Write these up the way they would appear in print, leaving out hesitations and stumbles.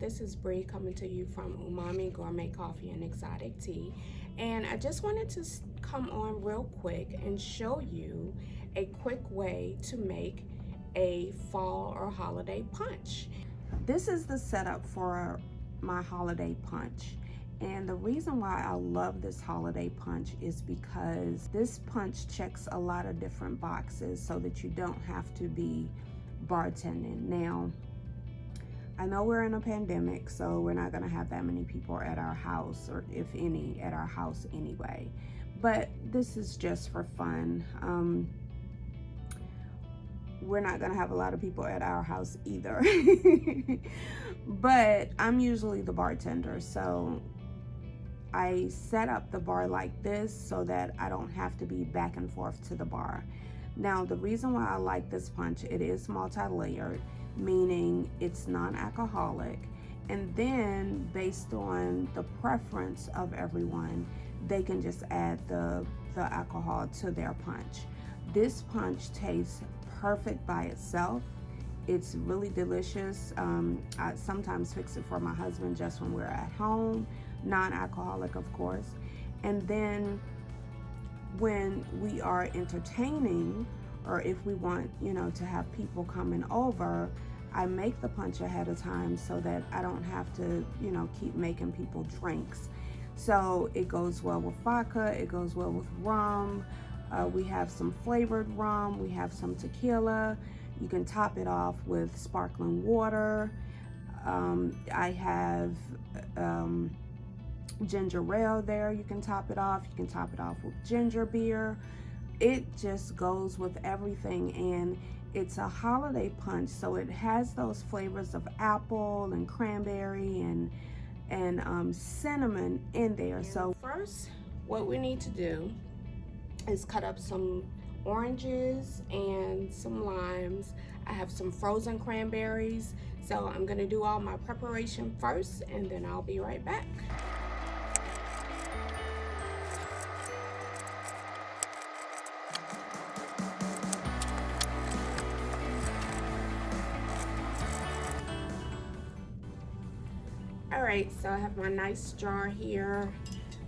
this is Bree coming to you from Umami Gourmet Coffee and Exotic Tea, and I just wanted to come on real quick and show you a quick way to make a fall or holiday punch. This is the setup for my holiday punch, and the reason why I love this holiday punch is because this punch checks a lot of different boxes so that you don't have to be bartending. Now, I know we're in a pandemic, so we're not gonna have that many people at our house, or if any, at our house anyway. But this is just for fun. We're not gonna have a lot of people at our house either. But I'm usually the bartender, so I set up the bar like this so that I don't have to be back and forth to the bar. Now, the reason why I like this punch, it is multi-layered, meaning it's non-alcoholic, and then based on the preference of everyone, they can just add the alcohol to their punch. This punch tastes perfect by itself. It's really delicious. I sometimes fix it for my husband just when we're at home, non-alcoholic of course. And then when we are entertaining, or if we want, to have people coming over, I make the punch ahead of time so that I don't have to, keep making people drinks. So it goes well with vodka, it goes well with rum. We have some flavored rum, we have some tequila. You can top it off with sparkling water. I have ginger ale there. You can top it off. You can top it off with ginger beer. It just goes with everything, and it's a holiday punch, so it has those flavors of apple and cranberry and cinnamon in there. So first, what we need to do is cut up some oranges and some limes. I have some frozen cranberries, so I'm gonna do all my preparation first, and then I'll be right back. All right, so I have my nice jar here.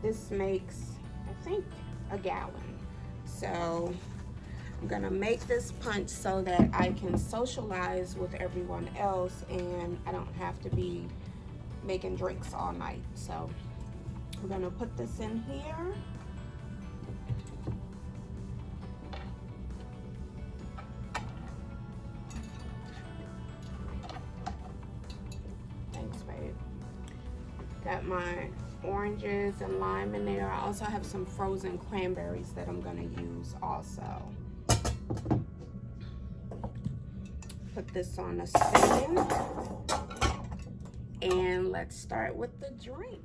This makes, I think, a gallon. So I'm gonna make this punch so that I can socialize with everyone else and I don't have to be making drinks all night. So I'm gonna put this in here. Thanks, babe. Got my oranges and lime in there. I also have some frozen cranberries that I'm gonna use also. Put this on a stand, and let's start with the drink.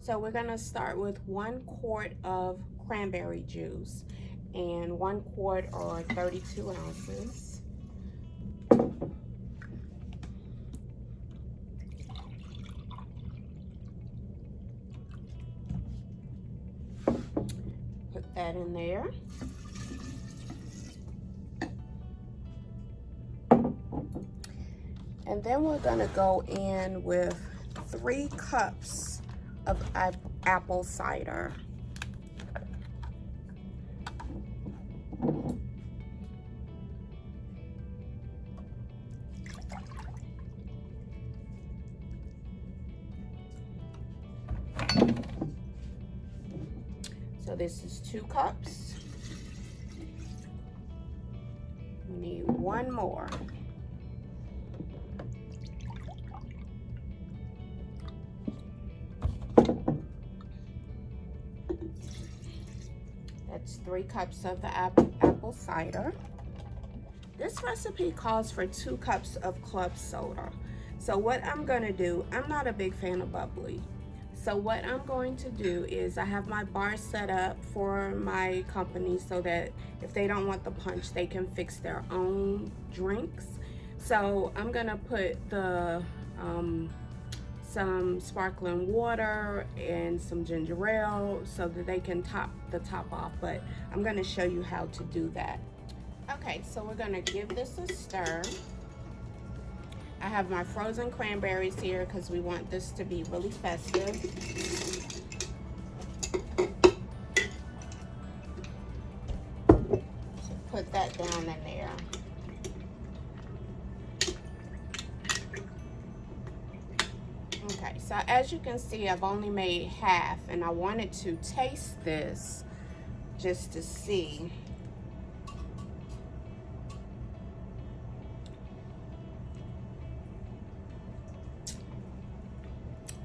So we're gonna start with 1 quart of cranberry juice and 1 quart or 32 ounces. Put that in there. And then we're gonna go in with 3 cups of apple cider. So this is 2 cups. We need 1 more. That's 3 cups of the apple cider. This recipe calls for 2 cups of club soda. So what I'm gonna do, I'm not a big fan of bubbly. So what I'm going to do is I have my bar set up for my company so that if they don't want the punch, they can fix their own drinks. So I'm gonna put the some sparkling water and some ginger ale so that they can top the top off, but I'm gonna show you how to do that. Okay, so we're gonna give this a stir. I have my frozen cranberries here because we want this to be really festive. So put that down in there. Okay, so as you can see, I've only made half, and I wanted to taste this just to see.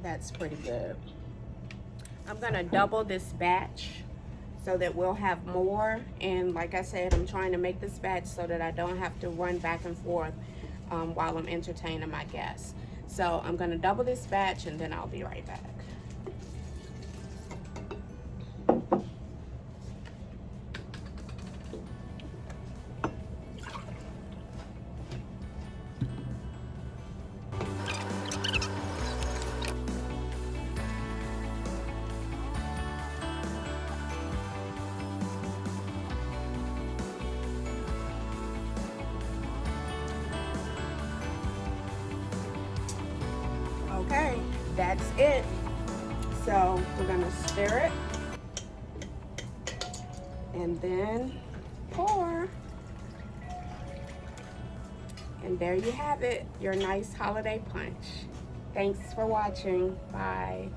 That's pretty good. I'm gonna double this batch so that we'll have more. And like I said, I'm trying to make this batch so that I don't have to run back and forth while I'm entertaining my guests. So I'm gonna double this batch and then I'll be right back. Okay, that's it. So we're gonna stir it and then pour. And there you have it, your nice holiday punch. Thanks for watching. Bye.